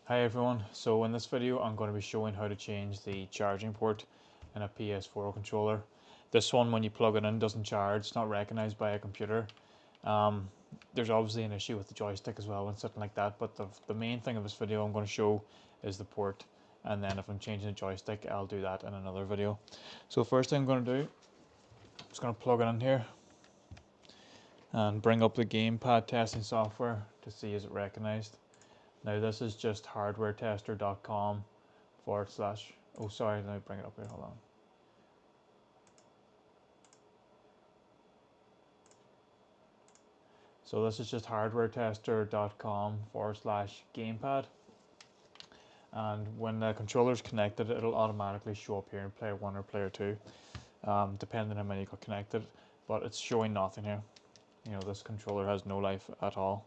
Hi everyone, so in this video I'm going to be showing how to change the charging port in a PS4 controller. This one, when you plug it in, doesn't charge, it's not recognized by a computer. Um, there's obviously an issue with the joystick as well and something like that, but the main thing of this video I'm going to show is the port, and then if I'm changing the joystick I'll do that in another video. So first thing I'm going to do, I'm just going to plug it in here and bring up the gamepad testing software to see is it recognized. Now this is just hardwaretester.com forward slash, oh sorry, let me bring it up here, hold on. So this is just hardwaretester.com forward slash gamepad, and when the controller is connected it'll automatically show up here in player 1 or player 2, depending on how many you got connected, but it's showing nothing here. You know, this controller has no life at all.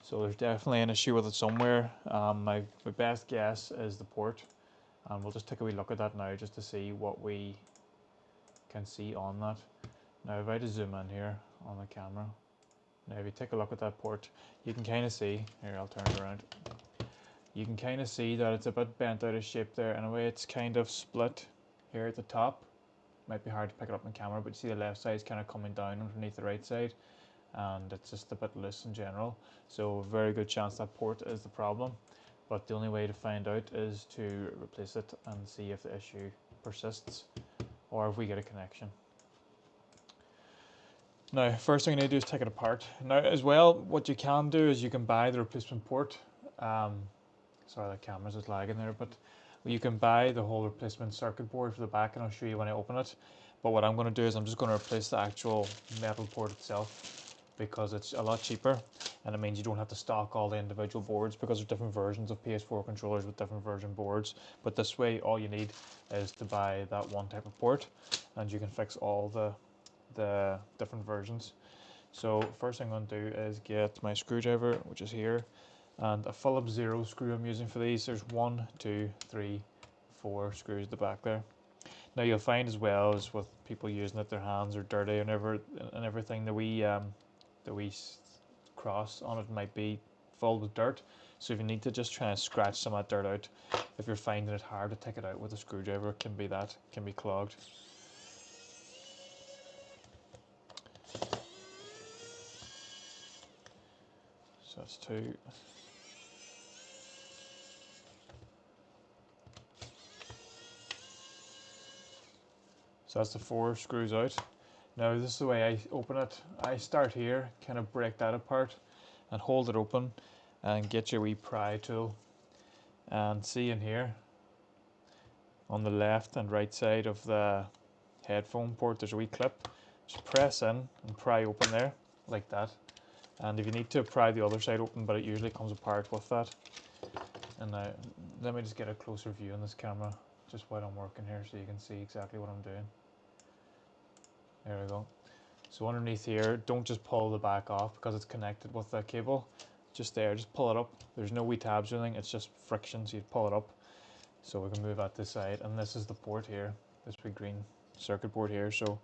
So there's definitely an issue with it somewhere. My best guess is the port, and we'll just take a wee look at that now just to see what we can see on that. Now if I just zoom in here on the camera, now if you take a look at that port, you can kind of see, here I'll turn it around, you can kind of see that it's a bit bent out of shape there. In a way it's kind of split here at the top. Might be hard to pick it up on camera, but you see the left side is kind of coming down underneath the right side, and it's just a bit loose in general. So a very good chance that port is the problem, but the only way to find out is to replace it and see if the issue persists or if we get a connection. Now first thing you need to do is take it apart. Now as well, what you can do is you can buy the replacement port. Sorry, the camera's just lagging there, but you can buy the whole replacement circuit board for the back, and I'll show you when I open it. But what I'm going to do is I'm just going to replace the actual metal port itself, because it's a lot cheaper, and it means you don't have to stock all the individual boards, because there's different versions of PS4 controllers with different version boards. But this way all you need is to buy that one type of port, and you can fix all the different versions. So first thing I'm going to do is get my screwdriver, which is here, and a Phillips 0 screw I'm using for these. There's 1, 2, 3, 4 screws at the back there. Now you'll find as well as with people using it, their hands are dirty and everything. The wee cross on it might be full with dirt. So if you need to just try and scratch some of that dirt out, if you're finding it hard to take it out with a screwdriver, it can be clogged. So that's 2. So that's the 4 screws out. Now this is the way I open it. I start here, kind of break that apart and hold it open, and get your wee pry tool, and see in here on the left and right side of the headphone port there's a wee clip. Just press in and pry open there like that, and if you need to pry the other side open, but it usually comes apart with that. And now let me just get a closer view on this camera just while I'm working here so you can see exactly what I'm doing. There we go. So underneath here, don't just pull the back off because it's connected with the cable. Just there, just pull it up. There's no wee tabs or anything, it's just friction, so you pull it up. So we can move that this side, and this is the port here, this big green circuit board here. So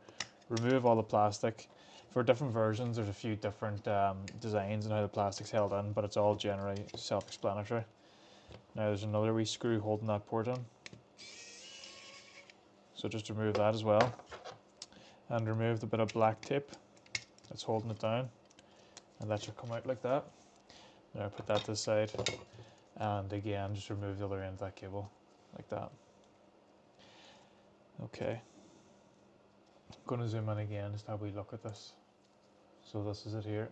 remove all the plastic. For different versions, there's a few different designs and how the plastic's held in, but it's all generally self-explanatory. Now there's another wee screw holding that port in. So just remove that as well. And remove the bit of black tape that's holding it down, and that should come out like that. Now put that to the side, and again just remove the other end of that cable like that. Okay, I'm going to zoom in again just to have a wee look at this. So this is it here.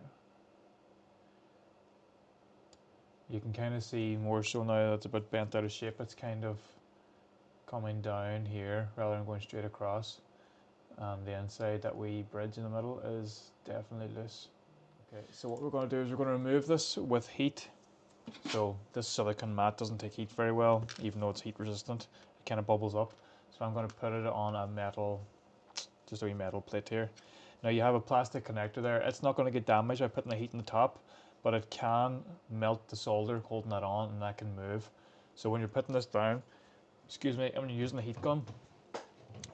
You can kind of see more so now that it's a bit bent out of shape. It's kind of coming down here rather than going straight across. And the inside, that wee bridge in the middle, is definitely loose. Okay, so what we're going to do is we're going to remove this with heat. So this silicone mat doesn't take heat very well, even though it's heat resistant. It kind of bubbles up. So I'm going to put it on a metal, just a wee metal plate here. Now you have a plastic connector there. It's not going to get damaged by putting the heat in the top, but it can melt the solder holding that on, and that can move. So when you're putting this down, excuse me, and when you're using the heat gun,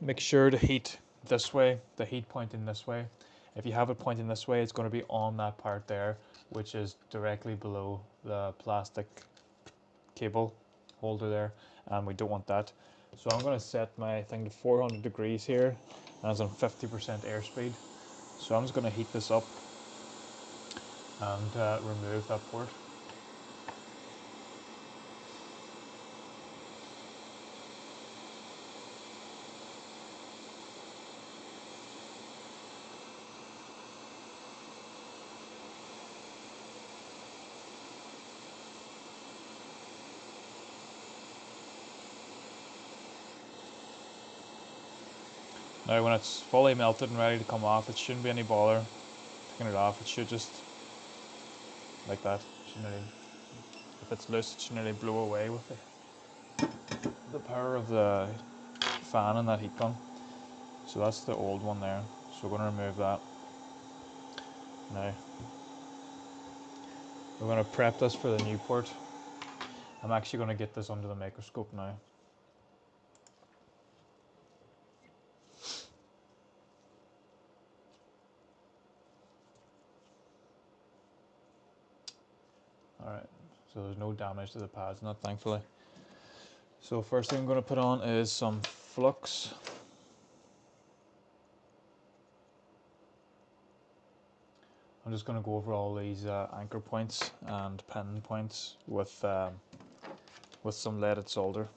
make sure to heat this way, the heat pointing this way. If you have it pointing this way, it's going to be on that part there, which is directly below the plastic cable holder there, and we don't want that. So I'm going to set my thing to 400 degrees here, and it's on 50% airspeed. So I'm just going to heat this up and remove that port. Now when it's fully melted and ready to come off, it shouldn't be any bother taking it off. It should just, like that, if it's loose, it should nearly blow away with the power of the fan and that heat gun. So that's the old one there, so we're going to remove that. Now we're going to prep this for the new port. I'm actually going to get this under the microscope now. Alright, so there's no damage to the pads in that, thankfully. So first thing I'm going to put on is some flux. I'm just going to go over all these anchor points and pin points with some leaded solder.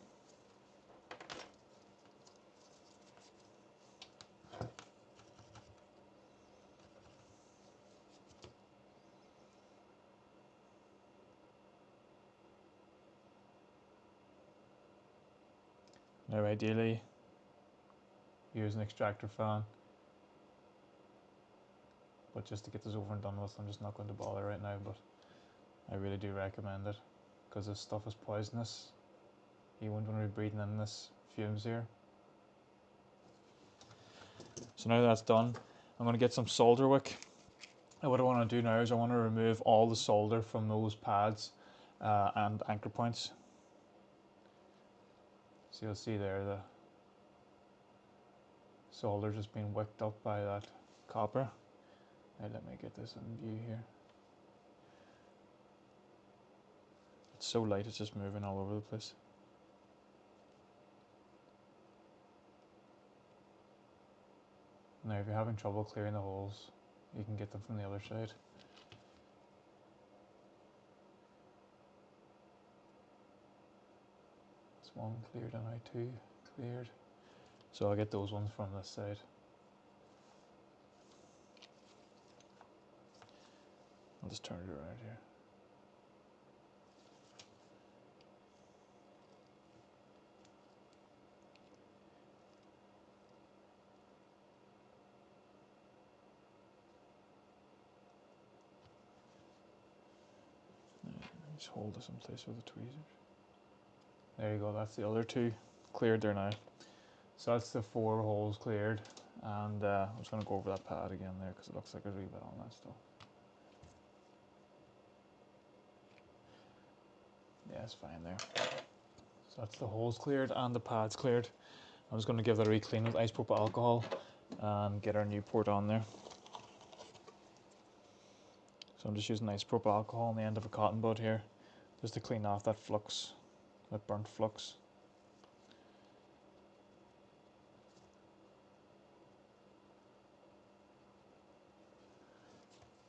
Now ideally, use an extractor fan, but just to get this over and done with, I'm just not going to bother right now, but I really do recommend it, because this stuff is poisonous. You wouldn't want to be breathing in this fumes here. So now that's done, I'm going to get some solder wick. And what I want to do now is I want to remove all the solder from those pads and anchor points. So you'll see there the solder just being wicked up by that copper. Now let me get this in view here. It's so light, it's just moving all over the place. Now if you're having trouble clearing the holes, you can get them from the other side. That's one cleared and now two cleared. So I'll get those ones from this side. I'll just turn it around here. Just hold this in place with the tweezers. There you go, that's the other two cleared there now. So that's the 4 holes cleared, and I'm just going to go over that pad again there because it looks like there's a wee bit on that still. Yeah, it's fine there. So that's the holes cleared and the pads cleared. I'm just going to give that a wee clean with isopropyl alcohol and get our new port on there. So I'm just using isopropyl alcohol on the end of a cotton bud here, just to clean off that flux, that burnt flux.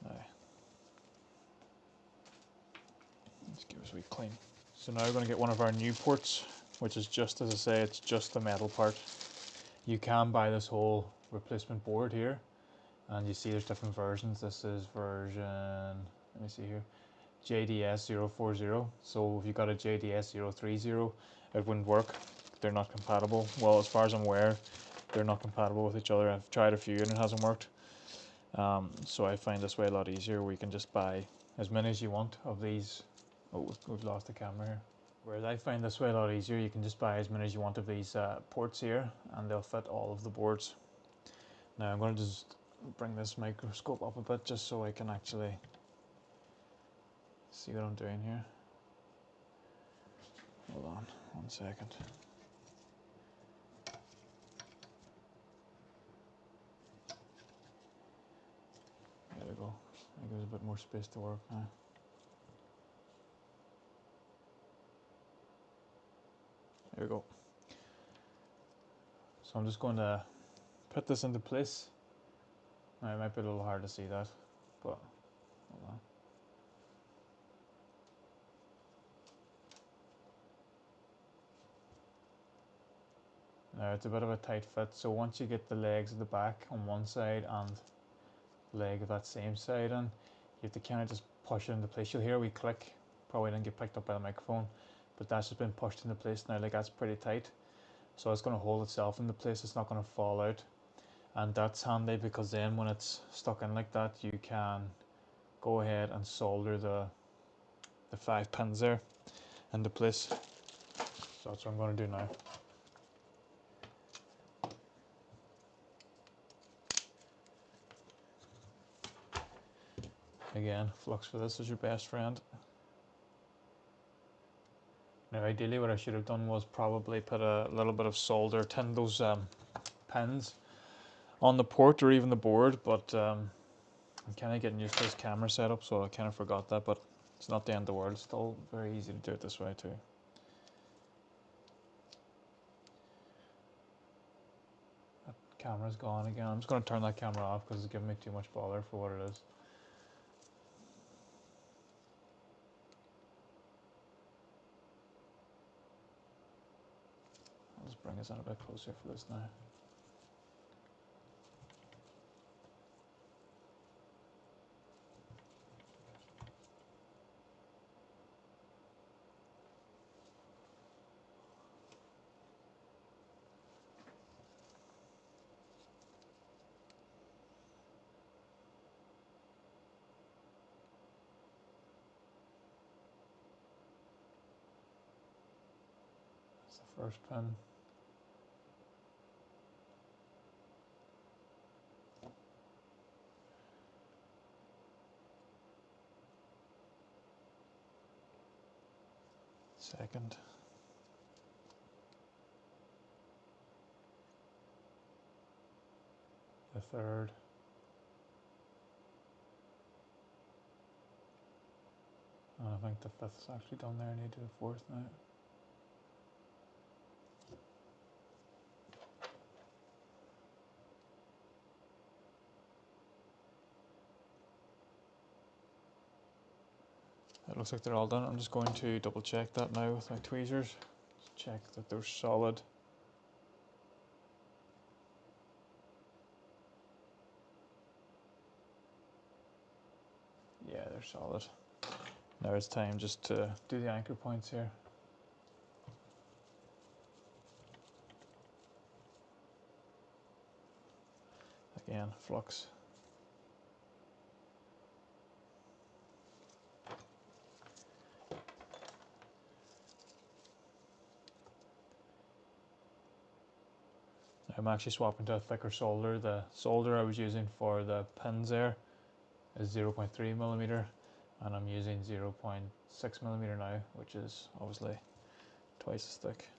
Now, let's give us a wee clean. So now we're going to get one of our new ports, which is just, as I say, it's just the metal part. You can buy this whole replacement board here, and you see there's different versions. This is version, let me see here, JDS 040. So if you got a JDS 030, it wouldn't work. They're not compatible. Well, as far as I'm aware, they're not compatible with each other. I've tried a few and it hasn't worked. So I find this way a lot easier, where you can just buy as many as you want of these. Oh, we've lost the camera here. Whereas I find this way a lot easier, you can just buy as many as you want of these ports here, and they'll fit all of the boards. Now I'm going to just bring this microscope up a bit just so I can actually see what I'm doing here. Hold on, 1 second. There we go. I think there's a bit more space to work now. There we go. So I'm just going to put this into place. Now, it might be a little hard to see that, but hold on. Now it's a bit of a tight fit, so once you get the legs at the back on one side and leg of that same side in, you have to kind of just push it into place. You'll hear a wee click, probably didn't get picked up by the microphone, but that's just been pushed into place now. Like, that's pretty tight, so it's going to hold itself into place. It's not going to fall out, and that's handy because then when it's stuck in like that, you can go ahead and solder the 5 pins there into place. So that's what I'm going to do now. Again, flux for this is your best friend. Now ideally what I should have done was probably put a little bit of solder, tin those pins on the port or even the board, but I'm kind of getting used to this camera setup, so I kind of forgot that, but it's not the end of the world. It's still very easy to do it this way too. That camera's gone again. I'm just going to turn that camera off because it's giving me too much bother for what it is. I'll just bring us in a bit closer for this now. That's the first pin. Second. The third. And I think the fifth's actually done there. I need to do the fourth now. It looks like they're all done. I'm just going to double check that now with my tweezers. Just check that they're solid. Yeah, they're solid. Now it's time just to do the anchor points here. Again, flux. I'm actually swapping to a thicker solder. The solder I was using for the pins there is 0.3 millimeter, and I'm using 0.6 millimeter now, which is obviously twice as thick.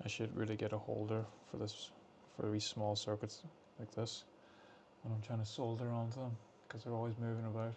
I should really get a holder for this, for these small circuits like this when I'm trying to solder onto them, because they're always moving about.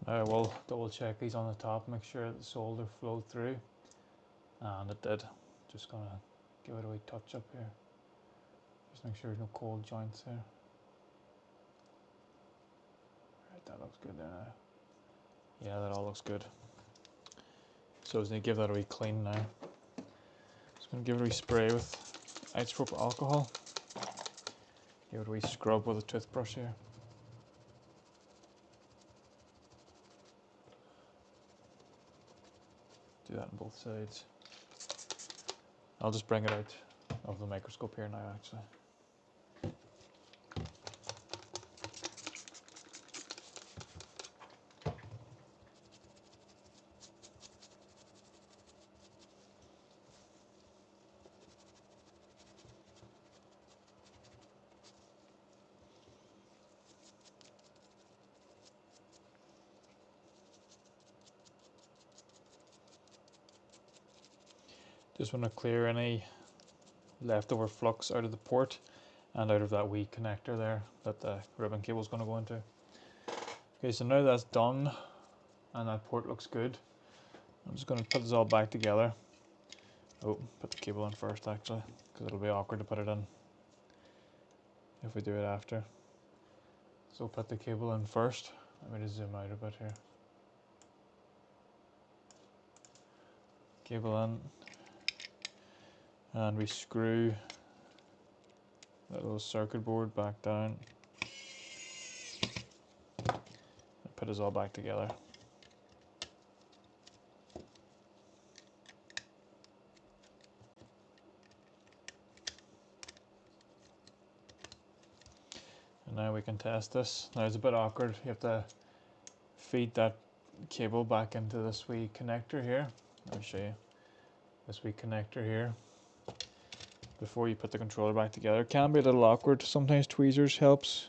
I will double check these on the top, make sure the solder flowed through, and it did. Just gonna give it a wee touch up here. Just make sure there's no cold joints here. Right, that looks good there now. Yeah, that all looks good. So I was going to give that a wee clean now. Just going to give it a wee spray with isopropyl alcohol. Give it a wee scrub with a toothbrush here. Do that on both sides. I'll just bring it out of the microscope here now actually. Just want to clear any leftover flux out of the port and out of that wee connector there that the ribbon cable is going to go into. Okay, so now that's done and that port looks good, I'm just going to put this all back together. Oh, put the cable in first actually, because it'll be awkward to put it in if we do it after. So put the cable in first. Let me just zoom out a bit here. Cable in, and we screw that little circuit board back down and put us all back together. And now we can test this. Now it's a bit awkward, you have to feed that cable back into this wee connector here. Let me show you. This wee connector here before you put the controller back together. It can be a little awkward, sometimes tweezers helps,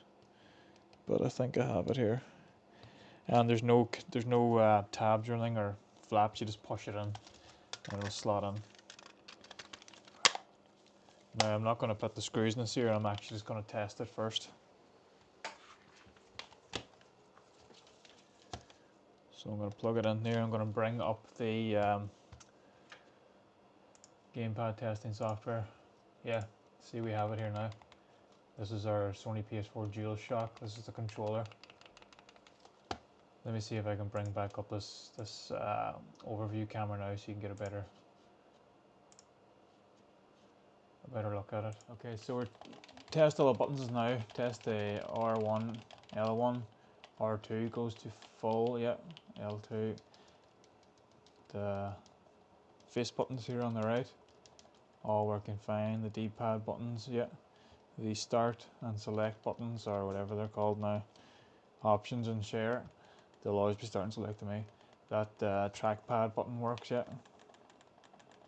but I think I have it here. And there's no tabs or anything or flaps, you just push it in and it'll slot in. Now I'm not going to put the screws in this here, I'm actually just going to test it first. So I'm going to plug it in here, I'm going to bring up the gamepad testing software. Yeah, see we have it here now. This is our Sony PS4 DualShock, this is the controller. Let me see if I can bring back up this overview camera now so you can get a better look at it. Okay, so we're test all the buttons now. Test the R1, L1, R2 goes to full, yeah, L2. The face buttons here on the right, all working fine. The D-pad buttons, yeah. The start and select buttons, or whatever they're called now, options and share, they'll always be start and select to me. That trackpad button works, yeah.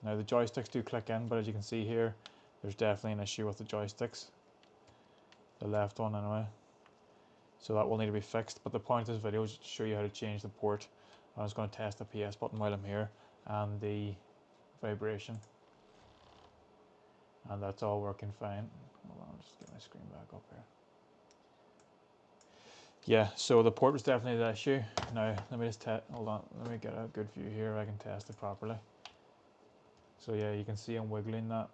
Now the joysticks do click in, but as you can see here, there's definitely an issue with the joysticks. The left one anyway. So that will need to be fixed, but the point of this video is to show you how to change the port. I'm just going to test the PS button while I'm here, and the vibration. And that's all working fine. Hold on, I'll just get my screen back up here. Yeah, so the port was definitely the issue. Now, let me just hold on, let me get a good view here if I can test it properly. So yeah, you can see I'm wiggling that.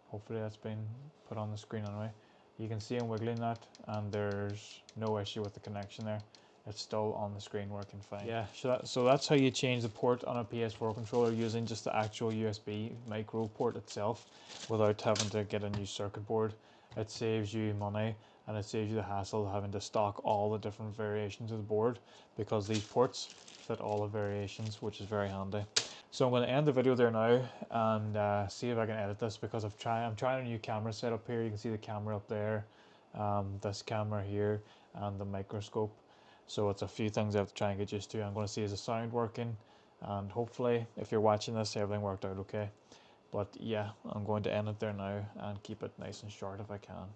Hopefully that's been put on the screen anyway. You can see I'm wiggling that and there's no issue with the connection there. It's still on the screen working fine. Yeah, so that's how you change the port on a PS4 controller using just the actual USB micro port itself without having to get a new circuit board. It saves you money and it saves you the hassle of having to stock all the different variations of the board, because these ports fit all the variations, which is very handy. So I'm going to end the video there now and see if I can edit this, because I'm trying a new camera setup here. You can see the camera up there, this camera here, and the microscope. So it's a few things I have to try and get used to. I'm going to see is the sound working, and hopefully if you're watching this everything worked out okay. But yeah, I'm going to end it there now and keep it nice and short if I can.